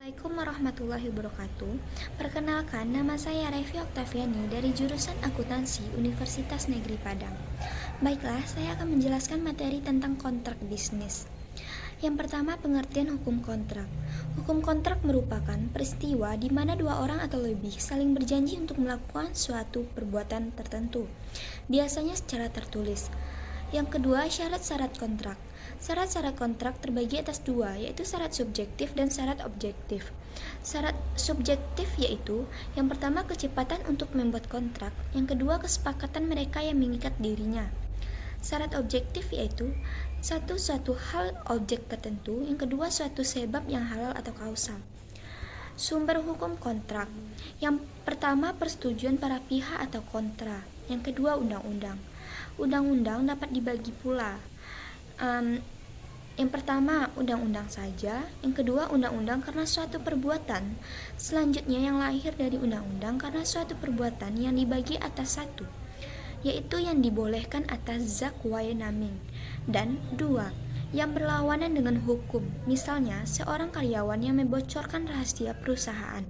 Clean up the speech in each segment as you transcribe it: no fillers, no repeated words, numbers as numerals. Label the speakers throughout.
Speaker 1: Assalamualaikum warahmatullahi wabarakatuh. Perkenalkan, nama saya Revi Oktaviani dari jurusan Akuntansi Universitas Negeri Padang. Baiklah, saya akan menjelaskan materi tentang kontrak bisnis. Yang pertama, pengertian hukum kontrak. Hukum kontrak merupakan peristiwa di mana dua orang atau lebih saling berjanji untuk melakukan suatu perbuatan tertentu, biasanya secara tertulis. Yang kedua, syarat-syarat kontrak. Syarat-syarat kontrak terbagi atas dua, yaitu syarat subjektif dan syarat objektif. Syarat subjektif yaitu yang pertama kecepatan untuk membuat kontrak, yang kedua kesepakatan mereka yang mengikat dirinya. Syarat objektif yaitu suatu hal objek tertentu, yang kedua suatu sebab yang halal atau kausal. Sumber hukum kontrak. Yang pertama persetujuan para pihak atau kontra, yang kedua undang-undang. Undang-undang dapat dibagi pula. Yang pertama undang-undang saja, yang kedua undang-undang karena suatu perbuatan, selanjutnya yang lahir dari undang-undang karena suatu perbuatan yang dibagi atas satu, yaitu yang dibolehkan atas zak wawenaming, dan dua, yang berlawanan dengan hukum, misalnya seorang karyawan yang membocorkan rahasia perusahaan.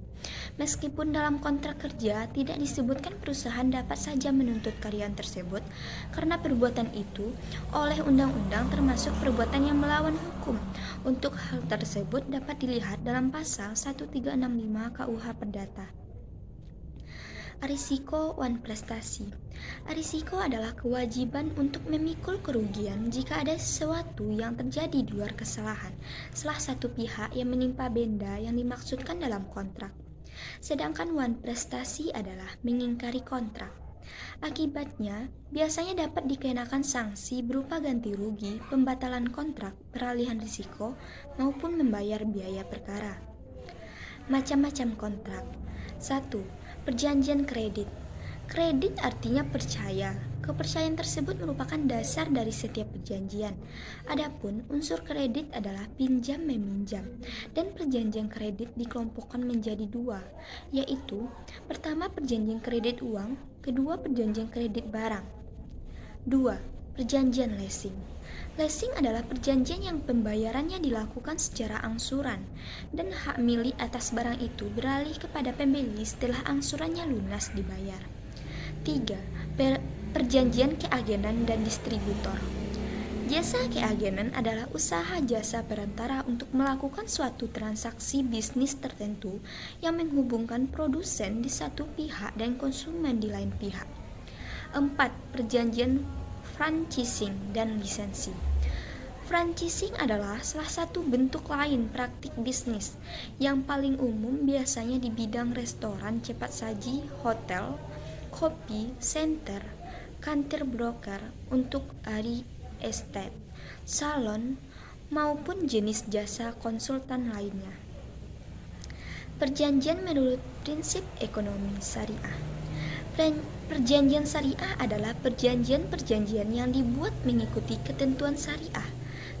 Speaker 1: Meskipun dalam kontrak kerja tidak disebutkan perusahaan dapat saja menuntut karyawan tersebut karena perbuatan itu oleh undang-undang termasuk perbuatan yang melawan hukum. Untuk hal tersebut dapat dilihat dalam pasal 1365 KUH Perdata. Risiko wan prestasi. Risiko adalah kewajiban untuk memikul kerugian jika ada sesuatu yang terjadi di luar kesalahan salah satu pihak yang menimpa benda yang dimaksudkan dalam kontrak. Sedangkan wan prestasi adalah mengingkari kontrak. Akibatnya, biasanya dapat dikenakan sanksi berupa ganti rugi, pembatalan kontrak, peralihan risiko, maupun membayar biaya perkara. Macam-macam kontrak. 1. Perjanjian kredit. Kredit artinya percaya. Kepercayaan tersebut merupakan dasar dari setiap perjanjian. Adapun unsur kredit adalah pinjam meminjam, dan perjanjian kredit dikelompokkan menjadi dua, yaitu pertama perjanjian kredit uang, kedua perjanjian kredit barang. 2. Perjanjian leasing. Leasing adalah perjanjian yang pembayarannya dilakukan secara angsuran dan hak milik atas barang itu beralih kepada pembeli setelah angsurannya lunas dibayar. 3. Perjanjian keagenan dan distributor. Jasa keagenan adalah usaha jasa perantara untuk melakukan suatu transaksi bisnis tertentu yang menghubungkan produsen di satu pihak dan konsumen di lain pihak. 4. Perjanjian franchising dan lisensi. Franchising adalah salah satu bentuk lain praktik bisnis yang paling umum biasanya di bidang restoran cepat saji, hotel, kopi, center, kantor broker untuk real estate, salon, maupun jenis jasa konsultan lainnya. Perjanjian menurut prinsip ekonomi syariah. Perjanjian syariah adalah perjanjian-perjanjian yang dibuat mengikuti ketentuan syariah.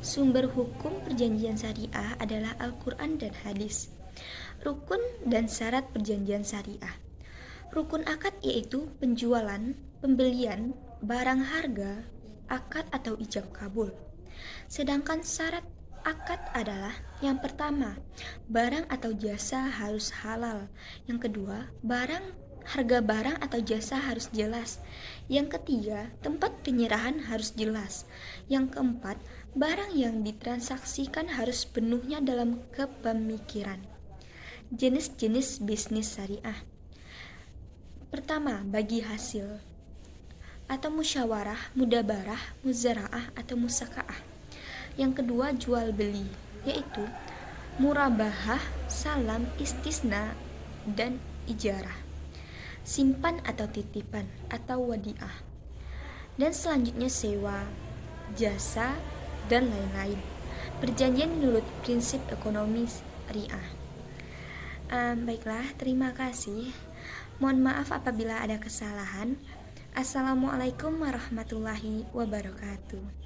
Speaker 1: Sumber hukum perjanjian syariah adalah Al-Quran dan hadis. Rukun dan syarat perjanjian syariah. Rukun akad yaitu penjualan, pembelian, barang harga, akad atau ijab kabul. Sedangkan syarat akad adalah yang pertama, barang atau jasa harus halal. Yang kedua, harga barang atau jasa harus jelas. Yang ketiga, tempat penyerahan harus jelas. Yang keempat, barang yang ditransaksikan harus penuhnya dalam kepemikiran. Jenis-jenis bisnis syariah. Pertama, bagi hasil atau musyawarah, mudabarah, muzaraah atau musakaah. Yang kedua, jual beli, yaitu murabahah, salam, istisna, dan ijarah. Simpan atau titipan atau wadiah. Dan selanjutnya sewa, jasa, dan lain-lain. Perjanjian menurut prinsip ekonomi syariah. Baiklah, terima kasih. Mohon maaf apabila ada kesalahan. Assalamualaikum warahmatullahi wabarakatuh.